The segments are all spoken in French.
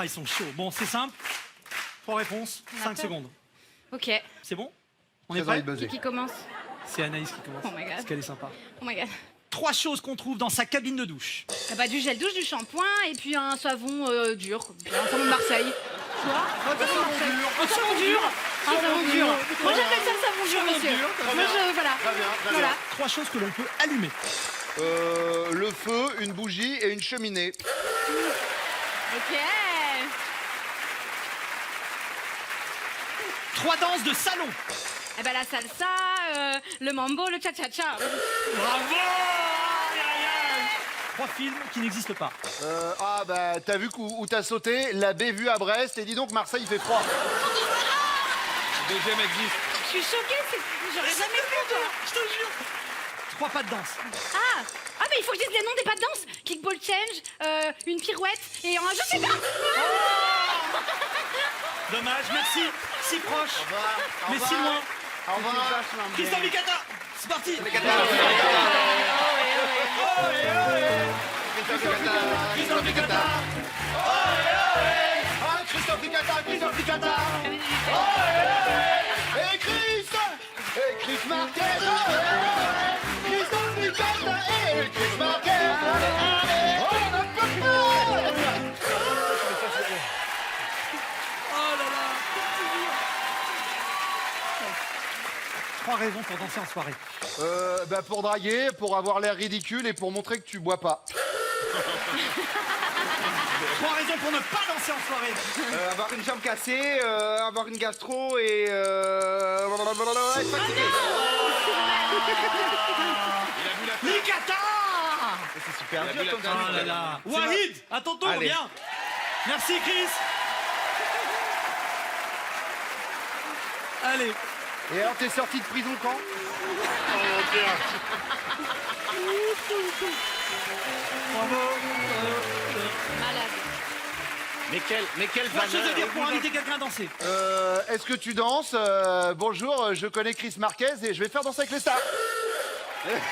Ah, ils sont chauds. Bon, c'est simple. 3 réponses, 5 secondes. Ok. C'est bon? On Très est prêt? envie de buzzer. Qui commence? C'est Anaïs qui commence. Oh my God. Parce qu'elle est sympa. Oh my god. 3 choses qu'on trouve dans sa cabine de douche. Ah bah, du gel douche, du shampoing et puis un savon dur. Un savon de Marseille. Quoi? Un savon Marseille. Un savon dur. Un savon dur. Moi j'appelle ça le savon dur, monsieur. Moi je. Voilà. Très bien, très Voilà. 3 choses que l'on peut allumer. Le feu, une bougie et une cheminée. Ok. 3 danses de salon. Eh ben la salsa, le mambo, le cha-cha-cha. Bravo! 3 films qui n'existent pas. Ah bah t'as vu où t'as sauté? La baie vue à Brest et dis donc Marseille il fait froid. Le deuxième existe. Je suis choquée, j'aurais jamais cru toi. Je te jure. 3 pas de danse. Ah mais il faut que je dise les noms des pas de danse. Kickball change, une pirouette et un je sais pas. Dommage, merci. Si proche, Au mais revoir. si loin. Au revoir. Christophe Licata, c'est parti. Christophe Licata. Ah, Christophe Licata, Christophe Licata. Et Chris Marquez. Christophe Licata et Chris Marquez. On n'a pas peur. Oh là là. 3 raisons pour danser en soirée. Bah pour draguer, pour avoir l'air ridicule et pour montrer que tu bois pas. 3 raisons pour ne pas danser en soirée. Avoir une jambe cassée, avoir une gastro et... être fatigué. Licata. C'est super Oh dur comme ça. là là. Wahid, à ton tour, Allez. viens. Merci Chris. Allez. Et alors t'es sorti de prison quand? Malade. Mais quelle 3 choses à dire pour inviter quelqu'un à danser. Est-ce que tu danses? Bonjour, je connais Chris Marquez et je vais faire danser avec les stars. C'est vache.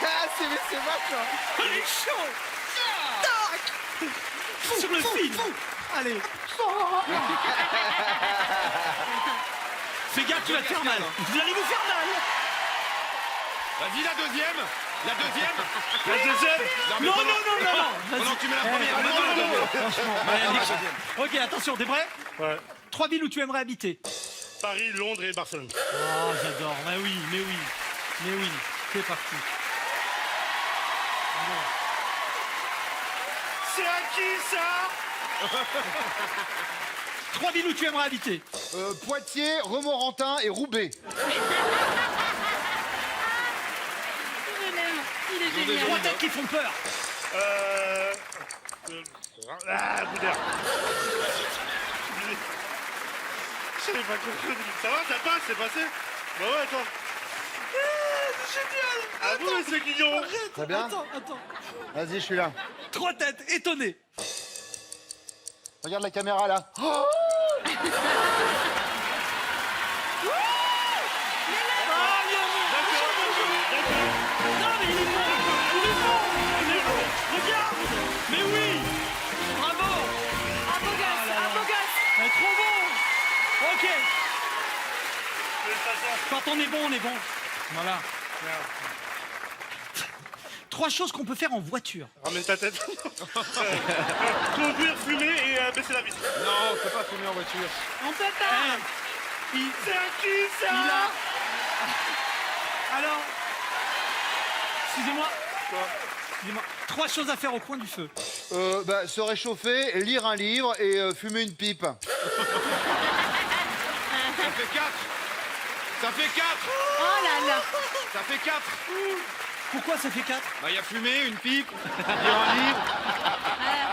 Il est chaud. Tac. Sur le fil. Allez. Fais gaffe, tu vas te faire mal. Vous allez vous faire mal. Vas-y, la deuxième. La deuxième. mais Non, pendant- non, non, non, non. Pendant Vas-y. que tu mets la Eh, première, non, maintenant la non, non, deuxième. franchement. Ok, attention, t'es prêt? Ouais. 3 villes où tu aimerais habiter. Paris, Londres et Barcelone. Oh, j'adore. Mais oui, mais oui. Mais oui. C'est parti. C'est à qui ça? 3 villes où tu aimerais habiter. Poitiers, Romorantin et Roubaix. Je l'aime. Il est 3 génial. têtes qui font peur. Ah, Boudère. Je savais pas quoi. Ça va, ça passe, c'est passé? Bah ouais, toi. Génial. Ah vous, c'est guillon. Très bien. Attends. Vas-y, je suis là. 3 têtes étonnées. Regarde la caméra là. Oh Non, mais il est bon. Regarde. Mais oui. Bravo. Un beau gosse, un beau gosse. Mais trop bon. Ok. Quand on est bon, on est bon. Voilà. 3 choses qu'on peut faire en voiture. Ramène ta tête. Conduire, fumer et baisser la vitre. Non, on peut pas fumer en voiture. On peut pas. C'est à qui ça? Il a... Alors... Excusez-moi. Excusez-moi. 3 choses à faire au coin du feu. Bah, se réchauffer, lire un livre et fumer une pipe. Ça fait 4. Ça fait 4. Oh là là. Ça fait 4. Pourquoi ça fait 4? Bah, il y a fumé, une pipe, lire un livre.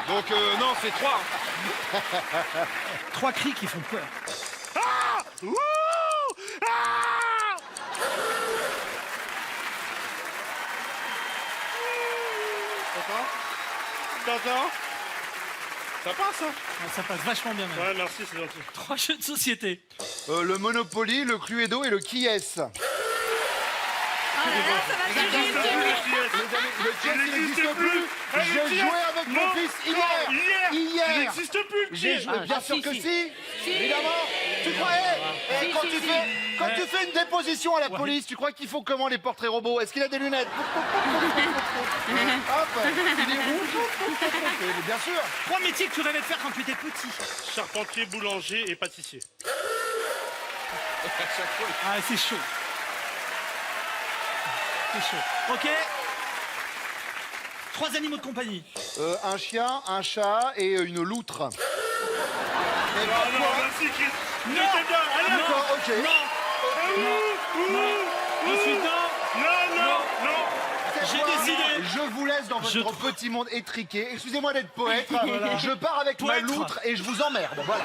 Donc, non, c'est 3. 3 cris qui font peur. Ouh! Ah! T'entends? Ça passe, hein? Ah, ça passe vachement bien même. Ouais, merci, c'est gentil. 3 jeux de société. Le Monopoly, le Cluedo et le Qui est-ce? Oh là là, ça va Il changer. n'existe plus, le Le chess Il n'existe n'existe plus. plus. J'ai joué avec avec mon fils hier. Il Hier. n'existe plus, le J'ai pire. joué, bien sûr que si. Évidemment. Tu croyais quand tu fais une déposition à la police, tu crois qu'ils font comment les portraits robots? Est-ce qu'il a des lunettes? Hop, il est rouge. Bien sûr. 3 métiers que tu rêvais de faire quand tu étais petit. Charpentier, boulanger et pâtissier. Ah, c'est chaud. C'est chaud. Ok. 3 animaux de compagnie. Un chien, un chat et une loutre. Non, merci, Chris. Non. J'étais bien. Allez, D'accord, ok. Ensuite, non. non. J'ai décidé. Je vous laisse dans votre petit monde étriqué. Excusez-moi d'être poète. Je pars avec ma Poètre. loutre et je vous emmerde. Voilà.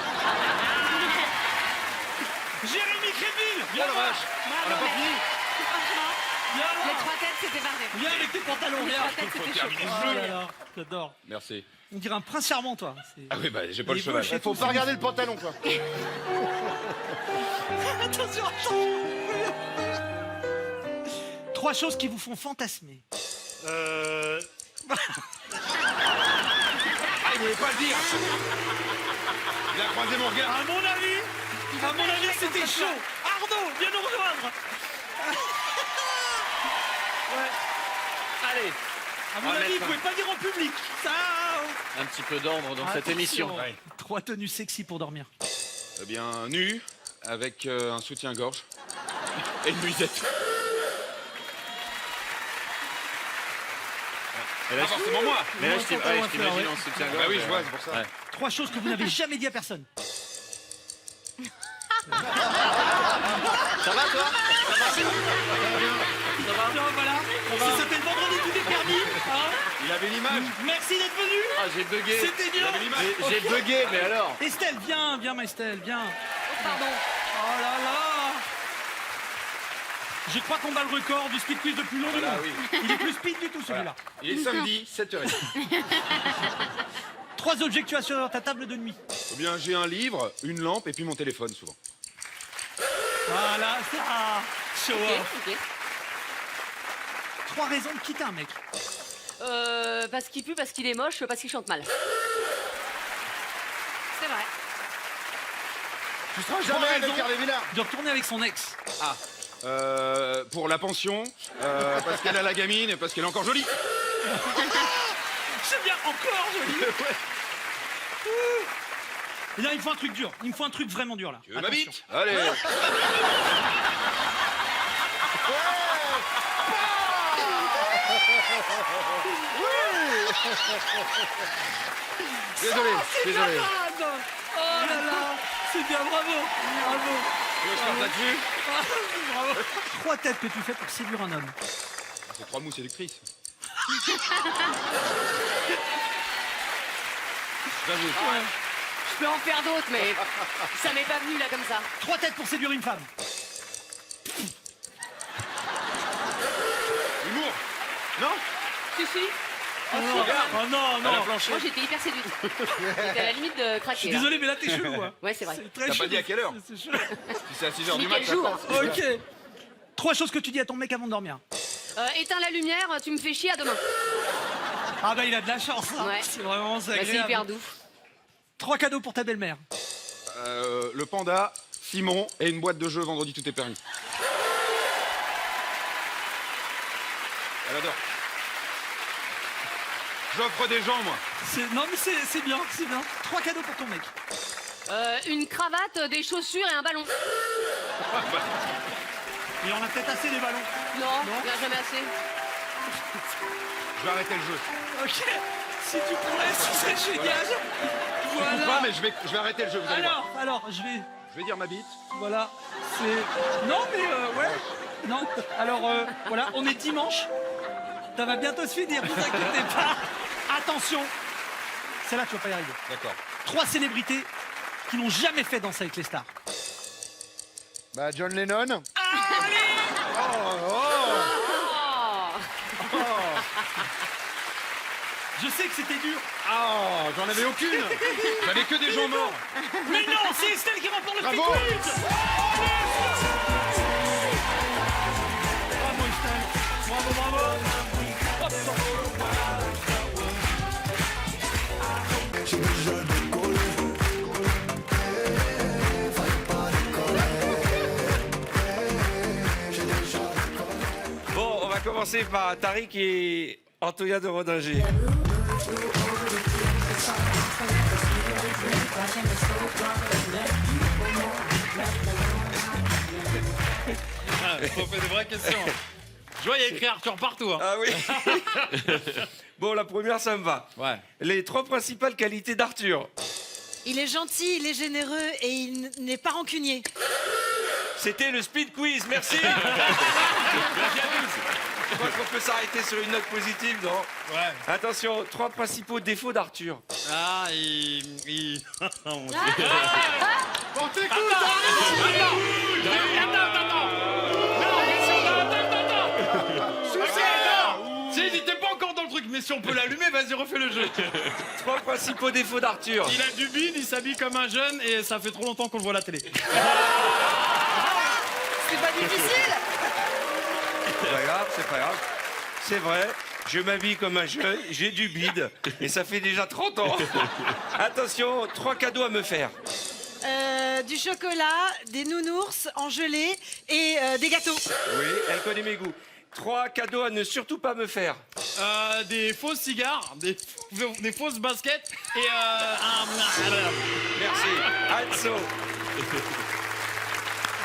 Jérémy Créville. Viens Oh la voir. vache. Bravo, On a pas mais fini. franchement, Viens les voir. 3 têtes, c'était parfait. Viens avec tes pantalons. Les Viens. 3 têtes, c'était chaud. Oh là là, j'adore. Merci. On dirait un prince charmant, toi. C'est- Ah oui, bah j'ai pas le Les cheval. bouches. Il faut pas regarder le pantalon, quoi. Attention, attention. 3 choses qui vous font fantasmer. Ah, il voulait pas le dire. Il a croisé mon regard. À mon avis, c'était chaud. Arnaud, viens nous rejoindre. Ouais. Allez. À mon On va avis, vous mettre pouvez pas dire en public. Ça. un petit peu d'ordre dans cette émission. 3 tenues sexy pour dormir. Eh bien, nu, avec un soutien-gorge et une nuisette. Pas forcément moi. Mais là, je t'imagine en soutien-gorge. Ah oui, je vois, c'est pour ça. 3 choses que vous n'avez jamais dit à personne. Ça va, toi? Tiens, voilà. Ça s'appelle Vendredi tout est permis. Hein. Il avait l'image. Merci d'être venu. Ah, j'ai bugué. C'était bien. J'ai bugué, mais alors? Estelle, viens, ma Estelle, viens. Pardon. Oh là là. Je crois qu'on bat le record du speed quiz le plus long du Voilà, monde. oui. Il est plus speed du tout celui-là. Il est samedi, 7h30. 3 objets que tu as sur ta table de nuit. Eh bien, j'ai un livre, une lampe et puis mon téléphone, souvent. Voilà, ça. Show off. Ok. 3 raisons de quitter un mec. Parce qu'il pue, parce qu'il est moche, parce qu'il chante mal. C'est vrai. Tu seras jamais avec raisons. Hervé Villard. De retourner avec son ex. Pour la pension, parce qu'elle a la gamine et parce qu'elle est encore jolie. C'est bien, encore joli. Et là, il me faut un truc dur. Il me faut un truc vraiment dur là. Tu veux ma Attention. bite? Allez. Désolé, désolé. Oh là là, c'est bien, bravo. Bravo. Tu veux que je parte là-dessus? Bravo. 3 têtes que tu fais pour séduire un homme. C'est 3 mots séductrices. J'avoue. Je peux en faire d'autres, mais ça m'est pas venu là comme ça. 3 têtes pour séduire une femme. Humour. Non? Si, si. Oh non, non. Moi j'étais hyper séduite. J'étais à la limite de Je craquer. suis là. désolé, mais là t'es chelou. Hein. Ouais, c'est vrai. C'est très T'as chelou. pas dit à quelle heure? C'est chelou. Si c'est à 6h du Ni mat, quel ça jour. passe. Ok. 3 choses que tu dis à ton mec avant de dormir. Éteins la lumière, tu me fais chier à demain. Ah bah il a de la chance. Hein. Ouais. C'est vraiment Bah, c'est agréable. hyper doux. 3 cadeaux pour ta belle-mère. Le panda, Simon et une boîte de jeux vendredi tout est permis. Elle adore. J'offre des gens, moi. Non mais c'est bien, c'est bien. 3 cadeaux pour ton mec. Une cravate, des chaussures et un ballon. Il en a peut-être assez des ballons. Non, il n'y a jamais assez. Je vais arrêter le jeu. Ok. Si tu pourrais, ce serait génial. Ou pas, Voilà. mais je vais arrêter le jeu, vous allez voir. Alors, je vais. Je vais dire ma bite. Voilà. C'est. Non mais ouais. Non. Alors voilà, on est dimanche. Ça va bientôt se finir, vous inquiétez pas. Attention. Celle-là, tu vas pas y arriver. D'accord. 3 célébrités qui n'ont jamais fait Danser avec les stars. Bah, John Lennon. Je sais que c'était dur. Ah, j'en avais aucune. J'avais que des gens morts. Mais non, c'est Estelle qui remporte le Bravo. speed quiz. Bravo Estelle. Bravo, bravo. Hop, hop. commencer par Tariq et Antonia de Rodinger. Faut faire des vraies questions. Je vois, il y a écrit Arthur partout. Hein. Ah oui. Bon, la première, ça me va. Ouais. Les 3 principales qualités d'Arthur. Il est gentil, il est généreux et il n'est pas rancunier. C'était le speed quiz, merci. Je crois qu'on peut s'arrêter sur une note positive, non? Ouais. Attention, 3 principaux défauts d'Arthur. Ah, il... Oh, mon Dieu. On t'écoute, Si, t'es pas encore dans le truc, mais si on peut l'allumer, vas-y, refais le jeu. 3 principaux défauts d'Arthur. Il a du bide, il s'habille comme un jeune et ça fait trop longtemps qu'on le voit à la télé. C'est pas difficile. C'est pas grave, c'est pas grave. C'est vrai, je m'habille comme un jeune, j'ai du bide, et ça fait déjà 30 ans. Attention, 3 cadeaux à me faire. Du chocolat, des nounours en gelée et des gâteaux. Oui, elle connaît mes goûts. 3 cadeaux à ne surtout pas me faire. Des faux cigares, des fausses baskets et Merci. Anso.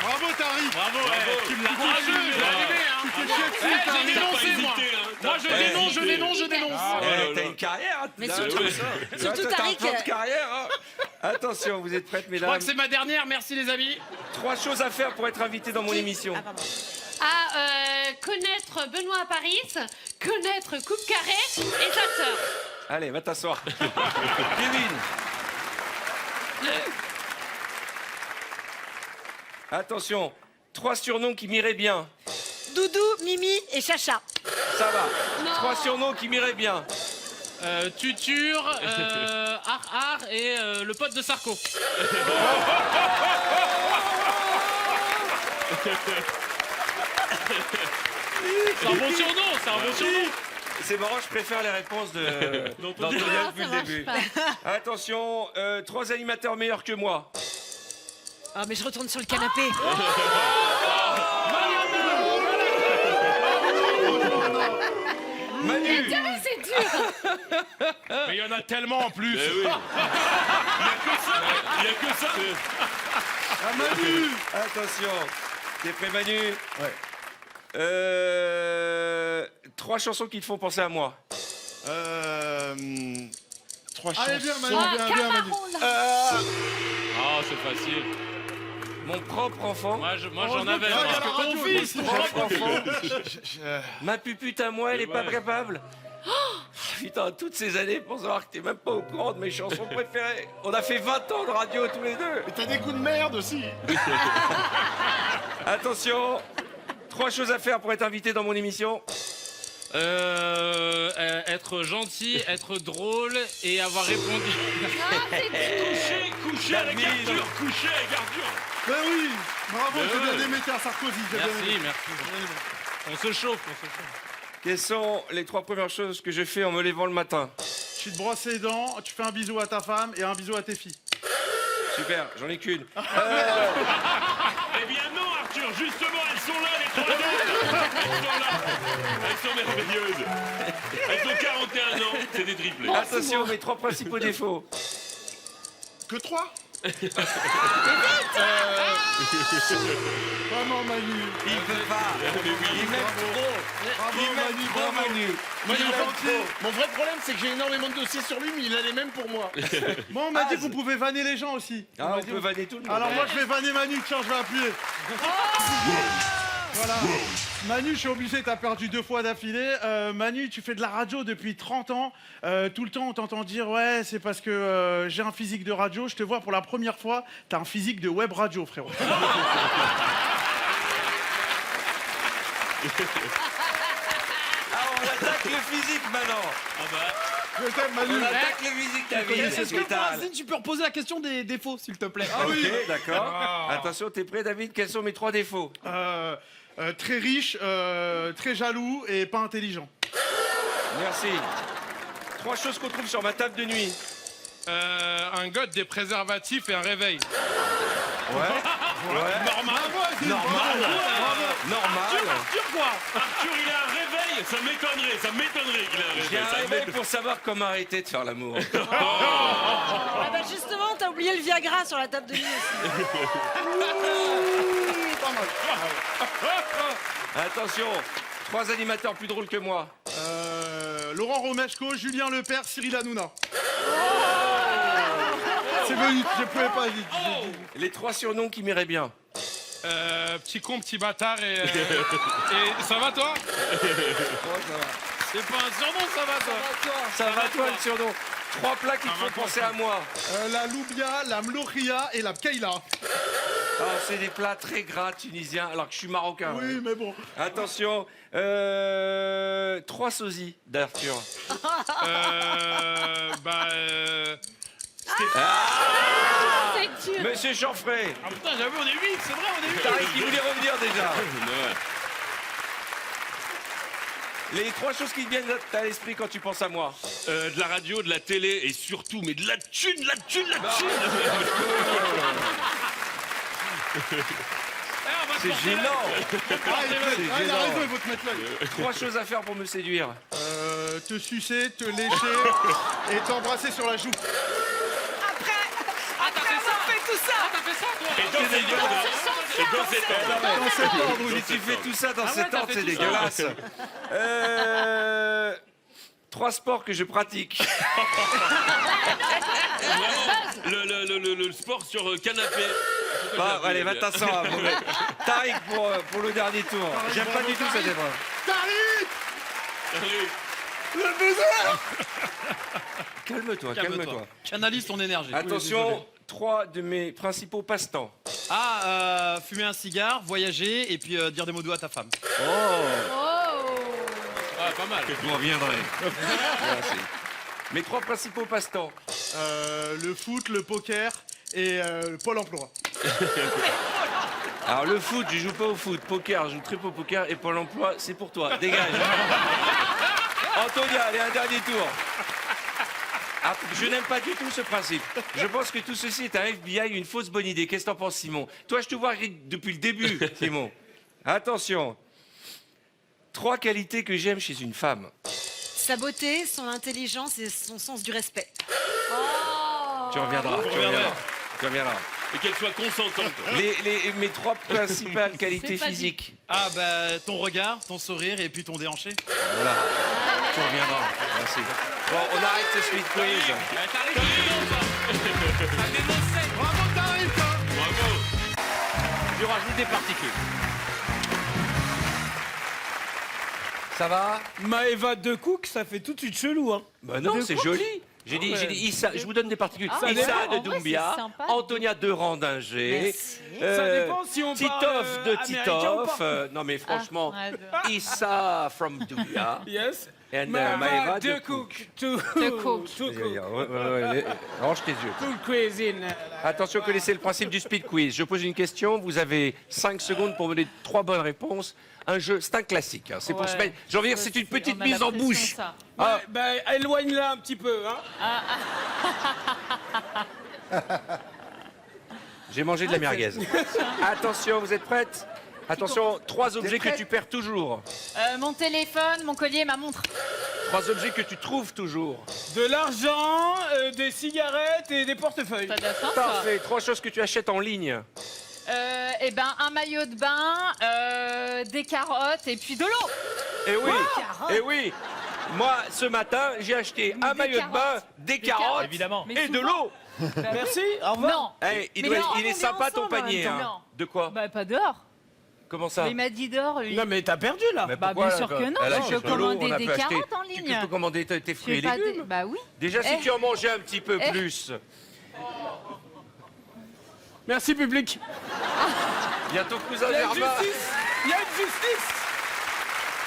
Bravo, Tariq. Bravo, tu l'as allumé, hein. J'ai dénoncé, moi. Moi, je dénonce. T'as une carrière, hein. Mais Là, surtout- comme ça. surtout T'as un Tariq, plan de carrière, hein. Attention, vous êtes prêtes, Je crois mesdames? que c'est ma dernière, merci les amis. 3 choses à faire pour être invité dans mon émission. Ah, pardon. Connaître Benoît Paris, connaître Coupe Carré et sa sœur. Allez, va t'asseoir. Kevin. Attention, 3 surnoms qui m'iraient bien. Doudou, Mimi et Chacha. Ça va. Non. 3 surnoms qui m'iraient bien. Tutur, Ar et le pote de Sarko. C'est un bon surnom, C'est marrant, je préfère les réponses d'Antonia Ah, depuis ça le marche début. pas. Attention, 3 animateurs meilleurs que moi. Ah, mais je retourne sur le canapé. Manu. C'est dur. Mais il y en a tellement en plus. Il y a que ça. Ah, Manu. Attention. T'es prêt, Manu? Ouais. 3 chansons qui te font penser à moi. 3 Allez, viens, Manu, Ah, viens, Manu. Camarón, là. Ah, c'est facile. Mon propre enfant. Moi, j'en avais. Ah, Parce il y a que la ton radio, fils, mais Mon propre enfant. Ma pupute à moi, elle est pas Ouais. capable. Putain, toutes ces années pour savoir que t'es même pas au courant de mes chansons préférées. On a fait 20 ans de radio tous les deux. Mais t'as des coups de merde aussi. Attention, 3 choses à faire pour être invité dans mon émission. Être gentil, être drôle et avoir répondu. Ah, c'est dur. Coucher avec David. Arthur. Coucher avec Arthur. Ben oui. Bravo, j'ai ouais. bien aimé ta Sarkozy. j'ai bien aimé. Merci. On se chauffe. Quelles sont les 3 premières choses que je fais en me levant le matin? Tu te brosses les dents, tu fais un bisou à ta femme et un bisou à tes filles. Super, j'en ai qu'une. Eh bien non, Arthur. Justement, elles sont là, les 3 autres. Elles sont là. Elles sont merveilleuses. Elles ont 41 ans. C'est des triplés. Attention, mes 3 principaux défauts. Que 3 Vraiment, Manu. Il peut pas. Il m'aime trop. Bravo, Il m'aime Manu, trop, bravo. Manu. Manu, Il m'aime gentil. trop. Mon vrai problème, c'est que j'ai énormément de dossiers sur lui, mais il a les mêmes pour moi. Moi, on m'a dit qu'on pouvait vanner les gens aussi. Ah, m'a on dit- peut vanner tout le monde. Alors moi, je vais vanner Manu. Tiens, je vais appuyer. Voilà. Manu, je suis obligé, t'as perdu 2 fois d'affilée. Manu, tu fais de la radio depuis 30 ans. Tout le temps, on t'entend dire, ouais, c'est parce que j'ai un physique de radio. Je te vois pour la première fois, t'as un physique de web radio, frérot. Ah, on attaque le physique maintenant. Je t'aime, Manu. On attaque le physique, David. Est-ce que Francine, tu peux reposer la question des défauts, s'il te plaît? Ah oui. Ok, d'accord. Attention, t'es prêt, David? Quels sont mes 3 défauts? Très riche, très jaloux et pas intelligent. Merci. 3 choses qu'on trouve sur ma table de nuit. Un god, des préservatifs et un réveil. Ouais. Normal. Arthur, quoi. Arthur, il a un réveil. Ça m'étonnerait qu'il ait un réveil. J'ai un réveil pour savoir comment arrêter de faire l'amour. Ah bah justement, t'as oublié le Viagra sur la table de nuit aussi. Attention, 3 animateurs plus drôles que moi. Laurent Romeshko, Julien Lepers, Cyril Hanouna. C'est venu, je pouvais pas vite. Les 3 surnoms qui m'iraient bien. Petit con, petit bâtard et ça va toi? C'est pas un surnom, ça va toi? Ça va toi le surnom? 3 plats qui te font penser à moi. La loubia, la mlohia et la pkeila. Ah, c'est des plats très gras tunisiens alors que je suis marocain. Oui, mais bon. Attention, 3 sosies d'Arthur. C'est dur. Monsieur Chanfray. Ah putain, j'avoue, on est 8, c'est vrai, on est 8. Tariq, il voulait revenir déjà. Les 3 choses qui te viennent à l'esprit quand tu penses à moi. De la radio, de la télé et surtout, mais de la thune. C'est gênant. Il a raison, il faut te mettre l'œil. 3 choses à faire pour me séduire. Te sucer, te lécher et t'embrasser sur la joue. Et dans cet ordre. Si tu fais tout ça dans cet ordre, c'est dégueulasse. 3 sports que je pratique. Le sport sur canapé. Bah, allez, va t'asseoir. Tariq pour le dernier tour. J'aime pas du tout cette épreuve. Tariq, Allez. le baiser. Calme-toi. Canalise ton énergie. Attention, 3 de mes principaux passe-temps. Fumer un cigare, voyager et puis dire des mots doux à ta femme. Ah, pas mal. Vous reviendrez. Merci. Mes 3 principaux passe-temps. Le foot, le poker et le Pôle emploi. Alors le foot, je joue pas au foot. Poker, je joue très peu au poker. Et Pôle emploi, c'est pour toi. Dégage. Antonia, allez, un dernier tour. Ah, je n'aime pas du tout ce principe. Je pense que tout ceci est un FBI, une fausse bonne idée. Qu'est-ce que t'en penses, Simon? Toi, je te vois depuis le début, Simon. Attention. 3 qualités que j'aime chez une femme. Sa beauté, son intelligence et son sens du respect. Tu reviendras. Et qu'elle soit consentante. Mes 3 principales qualités pas dit. physiques. Ah bah ton regard, ton sourire et puis ton déhanché. Voilà. Tu reviendras. Merci. Bon, on arrête ce speed quiz. Bravo Tariq. Bravo. Je rajoute des particules. Ça va? Maëva de Cook, ça fait tout de suite chelou, hein. Bah non, c'est joli. J'ai dit Issa, je vous donne des particules. Issa de Doumbia, Antonia de Randinger, Ça dépend si on Titoff parle de américain Titoff. ou pas. Non mais franchement, Ouais, Issa from Doumbia. Yes. And Maëva de Cook. De Cook. Range tes yeux. Cook cuisine. Attention, connaissez le principe du speed quiz. Je pose une question, vous avez 5 secondes pour me donner 3 bonnes réponses. Un jeu, c'est un classique. Hein. C'est pour se mettre. J'ai envie de dire, c'est une petite mise en bouche. Ah, bah, éloigne-la un petit peu, hein. J'ai mangé de la merguez. Attention, vous êtes prêtes? Attention, 3 objets que tu perds toujours. Mon téléphone, mon collier, ma montre. 3 objets que tu trouves toujours. De l'argent, des cigarettes et des portefeuilles. Ça doit faire ça. Parfait. 3 choses que tu achètes en ligne. Eh ben, un maillot de bain, des carottes et puis de l'eau. Eh oui, eh oui. Moi, ce matin, j'ai acheté un maillot de bain, des carottes Évidemment. Mais et de souvent. l'eau. Merci, au revoir. Non. Eh, il Mais est non, on est sympa ton ensemble en panier. même Hein. temps. De quoi? Bah, pas dehors. Comment ça? Mais il m'a dit dehors, lui. Non, mais t'as perdu, là. Mais Bah, pourquoi, bien sûr là, que non, elle je achète peux de l'eau, commander on a des pu acheter- carottes en Tu ligne. peux commander tes Je fruits et fais pas légumes. des- Bah oui. Déjà, si Eh. tu en mangeais un petit peu Eh. plus. Merci, public. Il y a ton cousin Il y a une Germain. justice. Il y a une justice.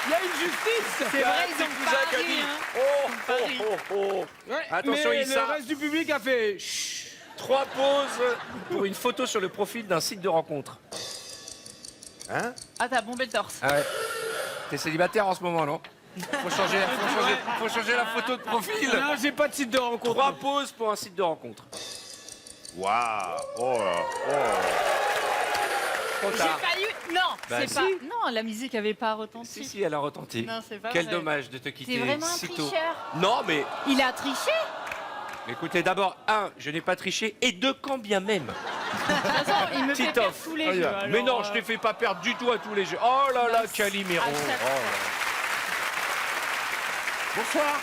Il y a une justice. C'est vrai, ils ont cousin qui a pari, dit, hein. Oh. Ouais, Attention, mais Issa. le reste du public a fait... Chut. 3 pauses pour une photo sur le profil d'un site de rencontre. Hein? Ah, t'as bombé le torse. Ah ouais. T'es célibataire en ce moment, non? Faut changer la photo de profil. Non, j'ai pas de site de rencontre. 3 pauses pour un site de rencontre. Waouh. Oh là. Trop J'ai tard. pas eu. Non, Bah, c'est si. pas. Non, la musique avait pas retenti. Si, si, elle a retenti. Non, c'est pas Quel vrai. dommage de te quitter T'es vraiment un si tôt. tricheur. Non, mais Il a triché. écoutez, d'abord, 1, je n'ai pas triché, et 2, quand bien même. De toute façon, il me fait Titoff. perdre tous les jeux. Mais non, alors, je t'ai fait pas perdre du tout à tous les jeux. Oh là là, Calimero. à chaque Oh là là. Bonsoir.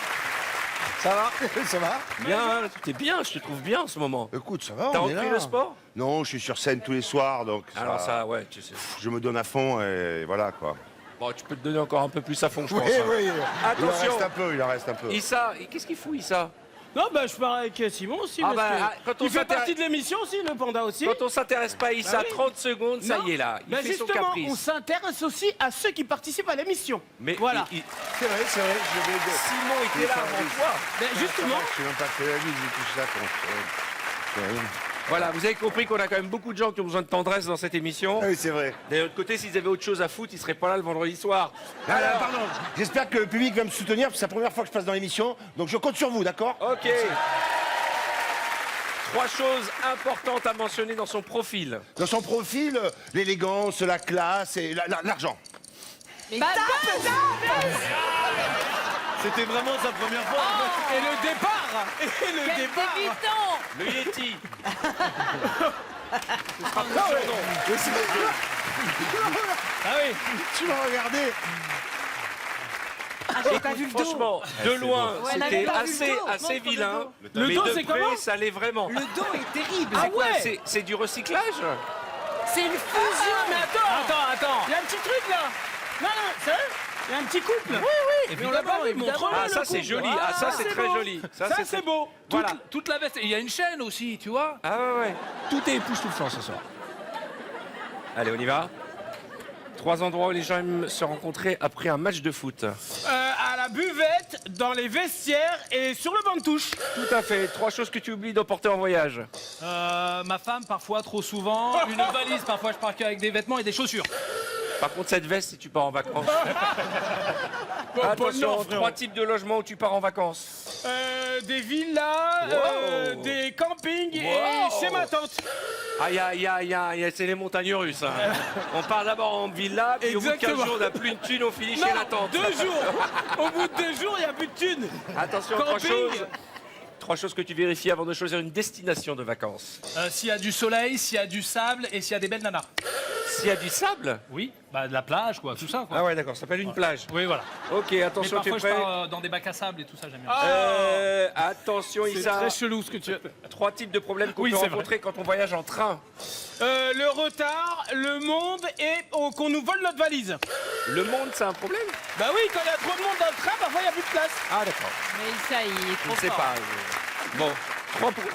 Ça va? Ça va? Bien, hein, t'es bien, je te trouve bien en ce moment. Écoute, ça va, T'as on est repris là. le sport? Non, je suis sur scène tous les soirs, donc Alors ça, ouais, tu sais. je me donne à fond et voilà quoi. Bon, tu peux te donner encore un peu plus à fond, je Oui, pense. hein. oui, il en Attention. reste un peu, il en reste un peu. Issa, qu'est-ce qu'il fout, Issa? Non, bah, je parle avec Simon aussi. Ah parce bah, que ah, quand on il fait s'intéresse- partie de l'émission aussi, le panda aussi. Quand on s'intéresse pas à Issa, Bah oui. 30 secondes, ça Non. y est là. Il Bah fait son justement, caprice. on s'intéresse aussi à ceux qui participent à l'émission. Mais Voilà. C'est vrai, je vais... Simon était là avant toi. Ben, justement, Je suis même pas fait la bise et tout ça. Voilà, vous avez compris qu'on a quand même beaucoup de gens qui ont besoin de tendresse dans cette émission. Ah oui, c'est vrai. D'un autre côté, s'ils avaient autre chose à foutre, ils seraient pas là le vendredi soir. Alors, pardon, j'espère que le public va me soutenir, parce que c'est la première fois que je passe dans l'émission, donc je compte sur vous, d'accord? Ok. 3 choses importantes à mentionner dans son profil. Dans son profil, l'élégance, la classe et l'argent. Bah, C'était vraiment sa première fois. et le départ. Et le quel départ. débutant. Le Yeti. Ah oui. Tu m'as regardé. J'ai pas vu le dos. Franchement, de loin, Ouais, on avait c'était pas vu le dos. assez Montre le vilain. dos. Le mais dos, de c'est près, comment ça l'est vraiment. Le dos est terrible. Ah Quoi, ouais. c'est du recyclage? C'est une fusion. Mais attends. Il y a un petit truc là. Non, sérieux? Il y a un petit couple. Oui, oui. Mais on l'a pas vu. Montre-le. Ah, ça le c'est couple. joli. Ah, ça c'est très beau. joli. Ça c'est beau. Voilà. Toute la veste. Et il y a une chaîne aussi, tu vois. Ah ouais, ouais. Tout est époustouflant ce soir. Allez, on y va. 3 endroits où les gens aiment se rencontrer après un match de foot. À la buvette, dans les vestiaires et sur le banc de touche. Tout à fait. 3 choses que tu oublies d'emporter en voyage. Ma femme, parfois, trop souvent. Une valise, parfois, je pars qu'avec des vêtements et des chaussures. Par contre, cette veste, si tu pars en vacances. Pas Attention, le frérot. 3 types de logements où tu pars en vacances. Des villas, Wow. des campings et Wow. chez ma tante. Aïe, aïe, aïe, aïe, c'est les montagnes russes. hein. On part d'abord en villa, puis au bout de 15 Exactement. jours, on n'a plus une thune, on finit Non, chez la tante. 2 jours. Au bout de 2 jours, il n'y a plus de thunes. Attention, Camping. 3 choses que tu vérifies avant de choisir une destination de vacances. S'il y a du soleil, s'il y a du sable et s'il y a des belles nanas. S'il y a du sable? Oui, bah de la plage, quoi, tout ça, quoi. Ah ouais, d'accord, ça s'appelle une plage. Oui, voilà. Ok, Mais attention, tu es parfois, je prêt? pars dans des bacs à sable et tout ça, j'aime bien. Attention, C'est Issa. très chelou ce que tu as. 3 types de problèmes qu'on Oui, peut c'est rencontrer quand on voyage en train. Le retard, le monde et qu'on nous vole notre valise. Le monde, c'est un problème? Bah oui, quand il y a trop de monde dans le train, parfois il n'y a plus de place. Ah d'accord, Mais ça, il est je trop ne sais fort. pas. Bon,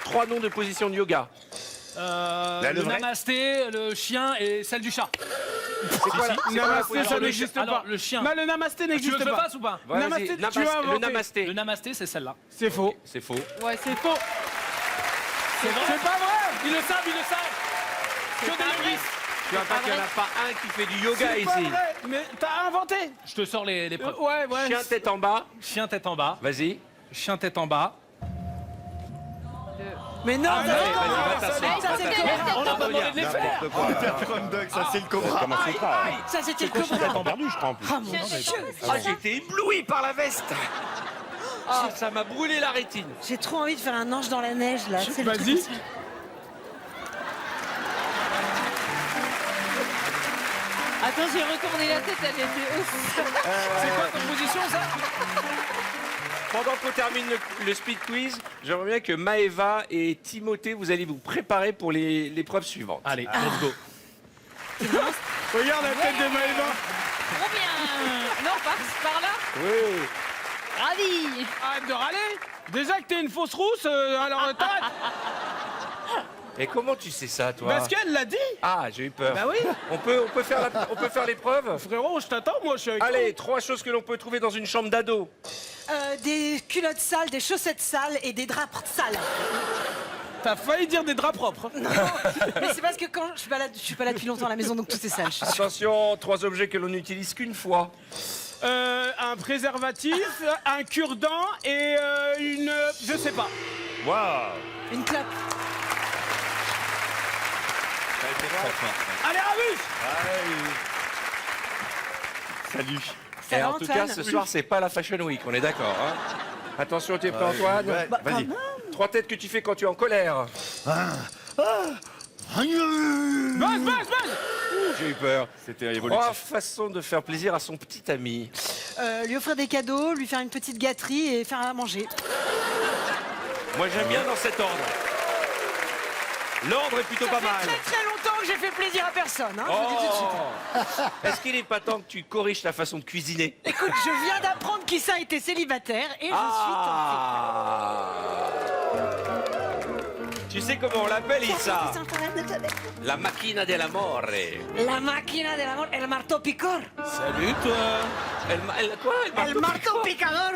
3 noms de position de yoga. Le levrette. namasté, le chien et celle du chat. C'est quoi la Namasté, position ça de n'existe alors, pas. le chien. Non, le namasté Tu veux n'existe que je le pas. fasse ou pas Ouais, Namasté, vas-y, tu as inventé. le namasté. Le namasté, c'est celle-là. C'est faux. C'est faux. Ouais, c'est faux. C'est vrai. C'est pas vrai. Ils le savent, ils le savent. Que pas des vrai. nourrices. Tu vois pas qu'il n'y en a pas un qui fait du yoga C'est pas ici. vrai. Mais t'as inventé. Je te sors les preuves. Ouais. Chien tête en bas. Chien tête en bas. Vas-y. Chien tête en bas. Mais non, Allez, vas-y, va t'asseoir. ça, va c'est t'asseoir. le On n'a pas demandé de les faire. N'importe quoi. Ça, c'est le cobra. Commencez pas. Ça, c'était le T'as cobra. perdu, je crois, en plus. Ah, mon Dieu. Ah, j'ai été ébloui par la veste. Ah, ça m'a brûlé la rétine. J'ai trop envie de faire un ange dans la neige, là. C'est le truc Vas-y. aussi. Attends, j'ai retourné la tête, elle était aussi. C'est quoi ton position, ça? Pendant qu'on termine le speed quiz, j'aimerais bien que Maëva et Timothée, vous allez vous préparer pour l'épreuve suivante. Allez, let's go. Regarde la tête de Maëva. Trop bien. Non, par là. Oui. Ravi. Arrête de râler. Déjà que t'es une fausse rousse, alors t'arrêtes. Et comment tu sais ça, toi? Parce qu'elle l'a dit. Ah, j'ai eu peur. Bah oui. On peut faire l'épreuve? Frérot, je t'attends, moi je suis avec Allez, 3 choses que l'on peut trouver dans une chambre d'ado. Des culottes sales, des chaussettes sales et des draps sales. toi. T'as failli dire des draps propres. Mais c'est parce que quand je suis pas là depuis longtemps à la maison, donc tout est sale. je suis sûre. Attention, 3 objets que l'on n'utilise qu'une fois. Un préservatif, un cure-dent et une... je sais pas. Waouh. Une clope. Allez, Ramus. Salut. Ça Et va, en tout Antoine cas, ce soir, c'est pas la Fashion Week, on est d'accord. Hein. Attention, tu es prêt, Antoine? Vas-y. 3 têtes que tu fais quand tu es en colère. Buzz. J'ai eu peur. C'était 3 façons de faire plaisir à son petit ami. Lui offrir des cadeaux, lui faire une petite gâterie et faire à manger. Moi, j'aime bien dans cet ordre. L'ordre est plutôt Ça pas fait mal. très longtemps que j'ai fait plaisir à personne, hein, je vous le dis tout de suite. Oh. Est-ce qu'il n'est pas temps que tu corriges ta façon de cuisiner? Écoute, je viens d'apprendre qu'Issa était célibataire et je suis Tu sais comment on l'appelle, Issa? tentée. La macchina dell'amore. La macchina del amor, el marteau piqueur. Salut, toi. Quoi? El marteau picador.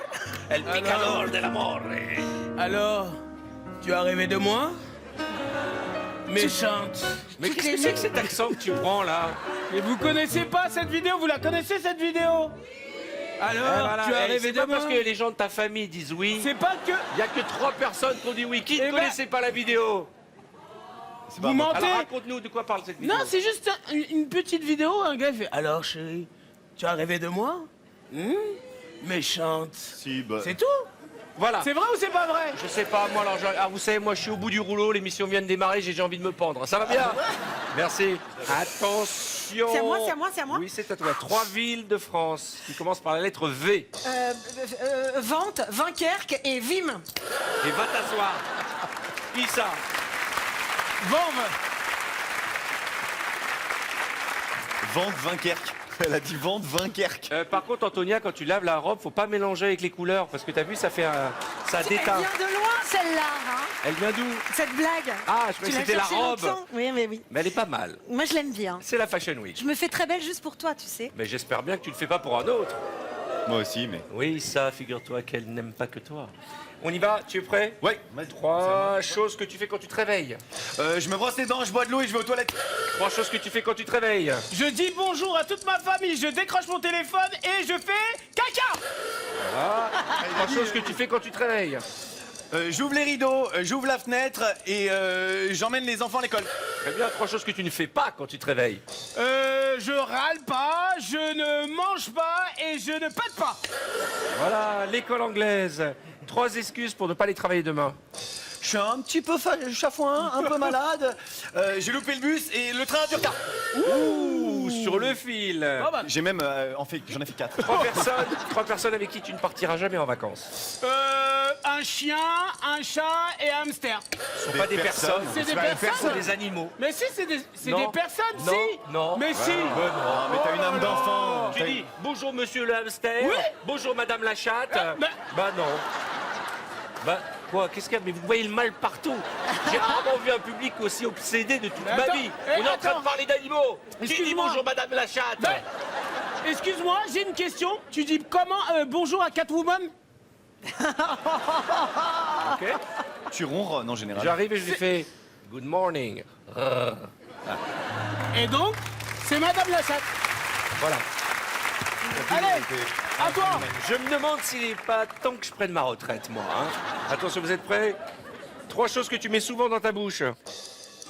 El picador dell'amore. Alors, tu as rêvé de moi? Méchante. Mais qu'est-ce que c'est que cet accent que tu prends, là? Et vous connaissez pas cette vidéo? Vous la connaissez, cette vidéo? Alors, tu as rêvé c'est de pas moi? parce que les gens de ta famille disent oui. C'est pas que... Il y a que 3 personnes qui ont dit oui. Qui ne Eh ben- connaissait pas la vidéo? Vous mentez? Alors raconte-nous de quoi parle cette vidéo. Non, c'est juste une petite vidéo. Un gars fait... Alors, chérie, tu as rêvé de moi? Méchante. Si, bah. C'est tout? Voilà. C'est vrai ou c'est pas vrai? Je sais pas, moi, alors, vous savez, moi, je suis au bout du rouleau, l'émission vient de démarrer, j'ai envie de me pendre. Ça va bien? Merci. Attention. C'est à moi, c'est à moi, c'est à moi. Oui, c'est à toi. 3 villes de France qui commencent par la lettre V. Vente, Dunkerque et Vim. Et va t'asseoir. Qui ça? Vendre. Vente Dunkerque. Elle a dit vente Dunkerque. Par contre, Antonia, quand tu laves la robe, faut pas mélanger avec les couleurs, parce que t'as vu, ça fait ça Elle déteint. vient de loin, celle-là, hein, Elle vient d'où? cette blague. Ah, je croyais que Tu l'as c'était la cherchée robe. longtemps. Oui, mais oui. Mais elle est pas mal. Moi, je l'aime bien. C'est la Fashion Week. Je me fais très belle juste pour toi, tu sais. Mais j'espère bien que tu le fais pas pour un autre. Moi aussi, mais. Oui, ça, figure-toi qu'elle n'aime pas que toi. On y va, tu es prêt? Ouais. 3 choses que tu fais quand tu te réveilles. Je me brosse les dents, je bois de l'eau et je vais aux toilettes. 3 choses que tu fais quand tu te réveilles. Je dis bonjour à toute ma famille, je décroche mon téléphone et je fais caca. Voilà. 3 choses que tu fais quand tu te réveilles. J'ouvre les rideaux, j'ouvre la fenêtre et j'emmène les enfants à l'école. Très bien, 3 choses que tu ne fais pas quand tu te réveilles. Je râle pas, je ne mange pas et je ne pète pas. Voilà, l'école anglaise. 3 excuses pour ne pas aller travailler demain. Je suis un petit peu chafouin, un peu malade. J'ai loupé le bus et le train a du retard. Ouh, sur le fil. J'ai même j'en ai fait 4. 3 personnes avec qui tu ne partiras jamais en vacances. Un chien, un chat et un hamster. Ce ne sont pas des personnes. C'est des pas personnes. C'est des animaux. Mais si, c'est des Non. personnes, Non, si. non. Mais si. Non, mais t'as une âme d'enfant. Tu dis bonjour monsieur le hamster. Oui. Bonjour madame la chatte. bah- Bah non. Bah quoi, qu'est-ce qu'il y a? Mais vous voyez le mal partout. J'ai rarement vu un public aussi obsédé de toute Mais ma attends, vie. eh, On est en train attends. de parler d'animaux. Qui dit Excuse-moi. bonjour madame la chatte? Bah, excuse-moi, j'ai une question. Tu dis comment bonjour à Catwoman? Ok. Tu ronronnes en général. J'arrive et je lui fais good morning. Et donc, c'est Madame la chatte. Voilà. Allez, à toi. Je me demande s'il n'est pas temps que je prenne ma retraite, moi. Hein. Attention, vous êtes prêts? 3 choses que tu mets souvent dans ta bouche.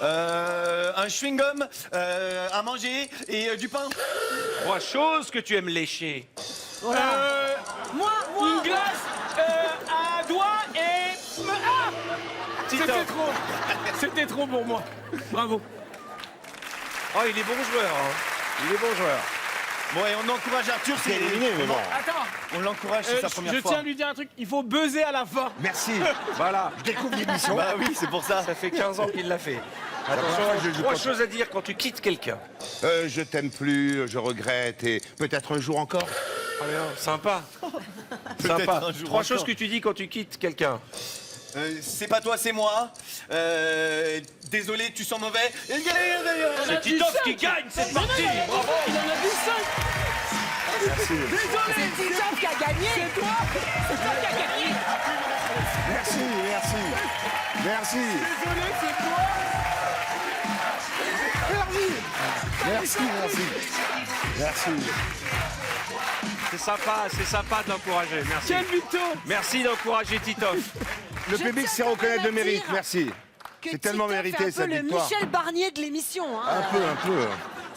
Un chewing-gum, à manger et du pain. 3 choses que tu aimes lécher. Moi, Une glace, un doigt et... Ah, Titoff. c'était trop. C'était trop pour moi. Bravo. Oh, il est bon joueur. Hein. Il est bon joueur. Bon, et on encourage Arthur, C'est éliminé, mais bon. Attends, On l'encourage, c'est sa je première tiens fois. à lui dire un truc. Il faut buzzer à la fin. Merci. Voilà. Je découvre l'émission. Bah oui, c'est pour ça. Ça fait 15 ans qu'il l'a fait. première fois que Attention, je joue 3 pas. choses à dire quand tu quittes quelqu'un. Je t'aime plus, je regrette et peut-être un jour encore. Ah bien, sympa. Peut-être Sympa. un jour 3 choses encore. que tu dis quand tu quittes quelqu'un. C'est pas toi, c'est moi. Désolé, tu sens mauvais. C'est Titoff qui gagne cette partie. Bravo. Il en a dit 5. c'est Titoff qui a gagné. C'est toi. C'est toi qui as gagné. Merci, merci. Merci. Désolé, c'est toi. Merci, merci. Merci. C'est sympa de l'encourager. Merci. Quel mytho. Merci d'encourager Titoff. Le public sait reconnaître de mérite, merci. que C'est tellement Titoff mérité, est un cette peu le victoire. Michel Barnier de l'émission. Hein. Un peu.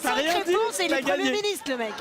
T'as Cinq rien dit, réponses et il t'as est Premier gagné. ministre, le mec.